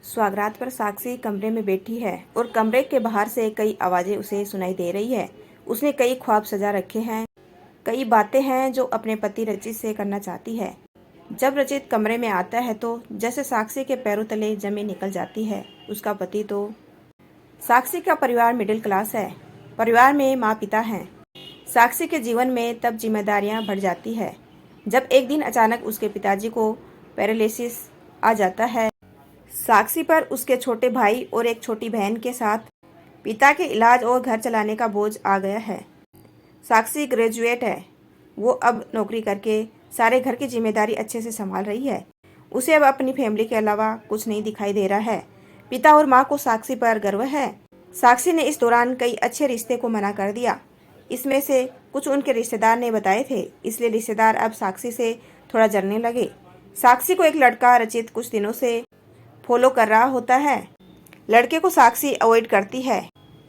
स्वागरात पर साक्षी कमरे में बैठी है और कमरे के बाहर से कई आवाजें उसे सुनाई दे रही है। उसने कई ख्वाब सजा रखे हैं, कई बातें हैं जो अपने पति रचित से करना चाहती है। जब रचित कमरे में आता है तो जैसे साक्षी के पैरों तले जमीन निकल जाती है। उसका पति तो साक्षी का परिवार मिडिल क्लास है। परिवार में माँ पिता हैं। साक्षी के जीवन में तब जिम्मेदारियां बढ़ जाती है जब एक दिन अचानक उसके पिताजी को पैरालिसिस आ जाता है। साक्षी पर उसके छोटे भाई और एक छोटी बहन के साथ पिता के इलाज और घर चलाने का बोझ आ गया है। साक्षी ग्रेजुएट है। वो अब नौकरी करके सारे घर की जिम्मेदारी अच्छे से संभाल रही है। उसे अब अपनी फैमिली के अलावा कुछ नहीं दिखाई दे रहा है। पिता और माँ को साक्षी पर गर्व है। साक्षी ने इस दौरान कई अच्छे रिश्ते को मना कर दिया। इसमें से कुछ उनके रिश्तेदार ने बताए थे, इसलिए रिश्तेदार अब साक्षी से थोड़ा जलने लगे। साक्षी को एक लड़का रचित कुछ दिनों से फॉलो कर रहा होता है। लड़के को साक्षी अवॉइड करती है,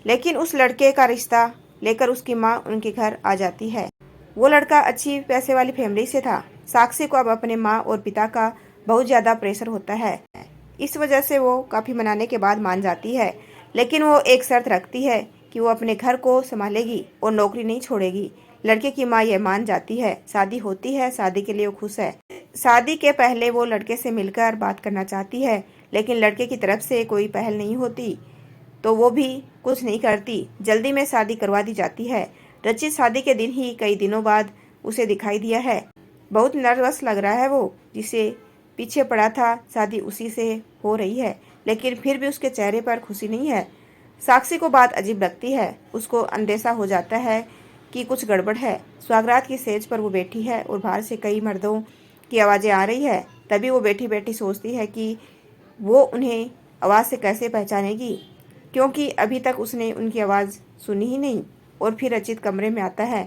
लेकिन उस लड़के का रिश्ता लेकर उसकी माँ उनके घर आ जाती है। वो लड़का अच्छी पैसे वाली फैमिली से था। साक्षी को अब अपने माँ और पिता का बहुत ज़्यादा प्रेशर होता है। इस वजह से वो काफ़ी मनाने के बाद मान जाती है, लेकिन वो एक शर्त रखती है कि वो अपने घर को संभालेगी और नौकरी नहीं छोड़ेगी। लड़के की माँ यह मान जाती है। शादी होती है। शादी के लिए वो खुश है। शादी के पहले वो लड़के से मिलकर बात करना चाहती है, लेकिन लड़के की तरफ से कोई पहल नहीं होती तो वो भी कुछ नहीं करती। जल्दी में शादी करवा दी जाती है। रचित शादी के दिन ही कई दिनों बाद उसे दिखाई दिया है। बहुत नर्वस लग रहा है। वो जिसे पीछे पड़ा था, शादी उसी से हो रही है, लेकिन फिर भी उसके चेहरे पर खुशी नहीं है। साक्षी को बात अजीब लगती है। उसको अंदेशा हो जाता है कि कुछ गड़बड़ है। स्वागरात की सेज पर वो बैठी है और बाहर से कई मर्दों की आवाज़ें आ रही है। तभी वो बैठी बैठी सोचती है कि वो उन्हें आवाज़ से कैसे पहचानेगी, क्योंकि अभी तक उसने उनकी आवाज़ सुनी ही नहीं। और फिर रचित कमरे में आता है।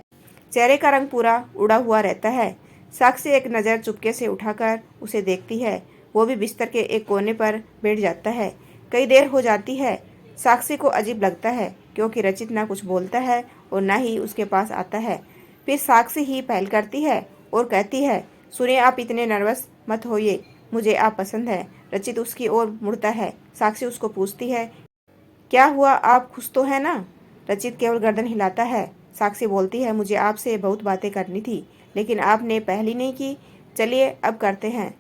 चेहरे का रंग पूरा उड़ा हुआ रहता है। साक्षी एक नज़र चुपके से उठाकर उसे देखती है। वो भी बिस्तर के एक कोने पर बैठ जाता है। कई देर हो जाती है। साक्षी को अजीब लगता है, क्योंकि रचित ना कुछ बोलता है और ना ही उसके पास आता है। फिर साक्षी ही पहल करती है और कहती है, सुनिए, आप इतने नर्वस मत होइए, मुझे आप पसंद है। रचित उसकी ओर मुड़ता है। साक्षी उसको पूछती है, क्या हुआ, आप खुश तो है ना? रचित केवल गर्दन हिलाता है। साक्षी बोलती है, मुझे आपसे बहुत बातें करनी थी, लेकिन आपने पहली नहीं की। चलिए अब करते हैं।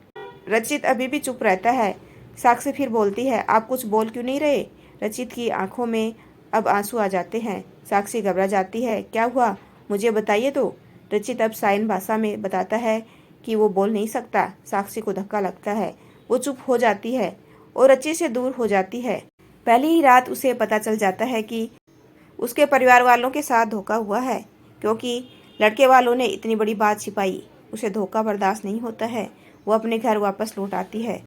रचित अभी भी चुप रहता है। साक्षी फिर बोलती है, आप कुछ बोल क्यों नहीं रहे? रचित की आंखों में अब आंसू आ जाते हैं। साक्षी घबरा जाती है। क्या हुआ, मुझे बताइए तो। रचित अब साइन भाषा में बताता है कि वो बोल नहीं सकता। साक्षी को धक्का लगता है। वो चुप हो जाती है और रचित से दूर हो जाती है। पहली ही रात उसे पता चल जाता है कि उसके परिवार वालों के साथ धोखा हुआ है, क्योंकि लड़के वालों ने इतनी बड़ी बात छिपाई। उसे धोखा बर्दाश्त नहीं होता है। वो अपने घर वापस लौट आती है।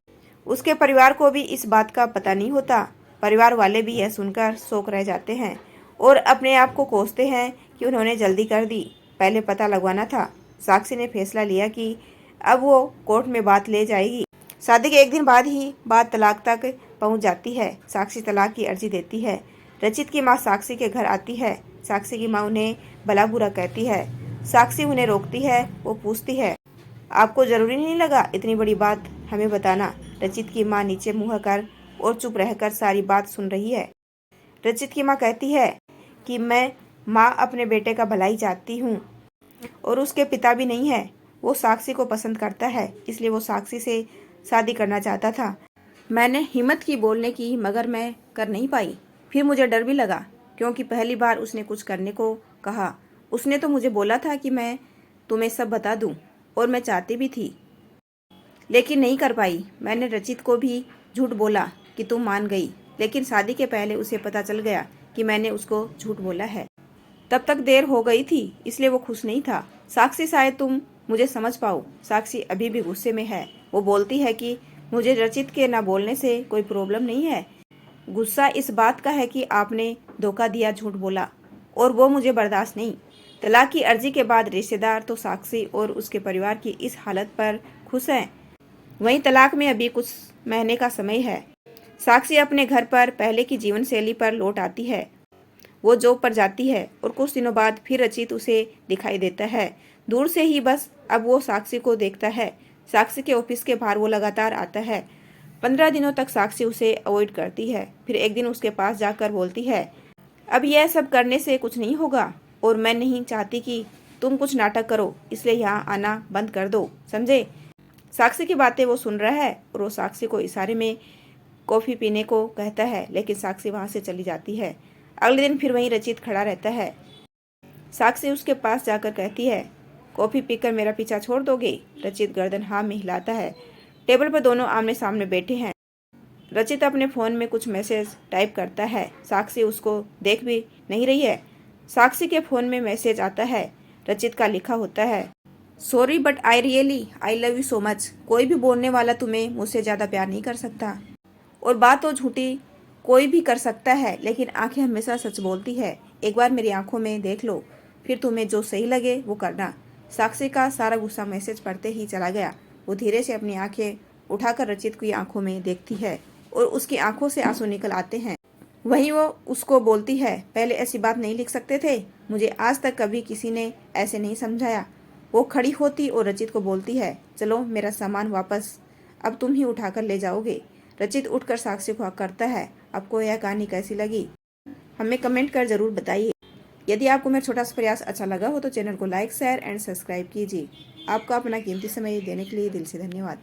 उसके परिवार को भी इस बात का पता नहीं होता। परिवार वाले भी यह सुनकर शौक रह जाते हैं और अपने आप को कोसते हैं कि उन्होंने जल्दी कर दी, पहले पता लगवाना था। साक्षी ने फैसला लिया कि अब वो कोर्ट में बात ले जाएगी। शादी के एक दिन बाद ही बात तलाक तक पहुंच जाती है। साक्षी तलाक की अर्जी देती है। रचित की माँ साक्षी के घर आती है। साक्षी की माँ उन्हें भला बुरा कहती है। साक्षी उन्हें रोकती है। वो पूछती है, आपको जरूरी नहीं लगा इतनी बड़ी बात हमें बताना? रचित की माँ नीचे मुँह कर और चुप रहकर सारी बात सुन रही है। रचित की माँ कहती है कि मैं माँ अपने बेटे का भलाई चाहती हूँ और उसके पिता भी नहीं है। वो साक्षी को पसंद करता है, इसलिए वो साक्षी से शादी करना चाहता था। मैंने हिम्मत की बोलने की, मगर मैं कर नहीं पाई। फिर मुझे डर भी लगा, क्योंकि पहली बार उसने कुछ करने को कहा। उसने तो मुझे बोला था कि मैं तुम्हें सब बता दूं, और मैं चाहती भी थी, लेकिन नहीं कर पाई। मैंने रचित को भी झूठ बोला कि तुम मान गई, लेकिन शादी के पहले उसे पता चल गया कि मैंने उसको झूठ बोला है। तब तक देर हो गई थी, इसलिए वो खुश नहीं था। साक्षी, शायद तुम मुझे समझ पाओ। साक्षी अभी भी गुस्से में है। वो बोलती है कि मुझे रचित के ना बोलने से कोई प्रॉब्लम नहीं है। गुस्सा इस बात का है कि आपने धोखा दिया, झूठ बोला, और वो मुझे बर्दाश्त नहीं। तलाक की अर्जी के बाद रिश्तेदार तो साक्षी और उसके परिवार की इस हालत पर खुश हैं। वहीं तलाक में अभी कुछ महीने का समय है। साक्षी अपने घर पर पहले की जीवन शैली पर लौट आती है। वो जॉब पर जाती है और कुछ दिनों बाद फिर रचित उसे दिखाई देता है, दूर से ही बस। अब वो साक्षी को देखता है। साक्षी के ऑफिस के बाहर वो लगातार आता है। 15 दिनों तक साक्षी उसे अवॉइड करती है। फिर एक दिन उसके पास जाकर बोलती है, अब यह सब करने से कुछ नहीं होगा और मैं नहीं चाहती कि तुम कुछ नाटक करो, इसलिए यहाँ आना बंद कर दो, समझे। साक्षी की बातें वो सुन रहा है और वो साक्षी को इशारे में कॉफ़ी पीने को कहता है, लेकिन साक्षी वहाँ से चली जाती है। अगले दिन फिर वहीं रचित खड़ा रहता है। साक्षी उसके पास जाकर कहती है, कॉफ़ी पीकर मेरा पीछा छोड़ दोगे। रचित गर्दन हाँ में हिलाता है। टेबल पर दोनों आमने सामने बैठे हैं। रचित अपने फ़ोन में कुछ मैसेज टाइप करता है। साक्षी उसको देख भी नहीं रही है। साक्षी के फ़ोन में मैसेज आता है। रचित का लिखा होता है, sorry but I love you so much. कोई भी बोलने वाला तुम्हें मुझसे ज़्यादा प्यार नहीं कर सकता, और बात तो झूठी कोई भी कर सकता है, लेकिन आंखें हमेशा सच बोलती है। एक बार मेरी आंखों में देख लो, फिर तुम्हें जो सही लगे वो करना। साक्षी का सारा गुस्सा मैसेज पढ़ते ही चला गया। वो धीरे से अपनी आंखें उठाकर रचित की आंखों में देखती है और उसकी आंखों से आंसू निकल आते हैं। वहीं वो उसको बोलती है, पहले ऐसी बात नहीं लिख सकते थे, मुझे आज तक कभी किसी ने ऐसे नहीं समझाया। वो खड़ी होती और रचित को बोलती है, चलो मेरा सामान वापस अब तुम ही उठाकर ले जाओगे। रचित उठकर साक्षी को हक करता है। आपको यह कहानी कैसी लगी हमें कमेंट कर जरूर बताइए। यदि आपको मेरा छोटा सा प्रयास अच्छा लगा हो तो चैनल को लाइक, शेयर एंड सब्सक्राइब कीजिए। आपका अपना कीमती समय देने के लिए दिल से धन्यवाद।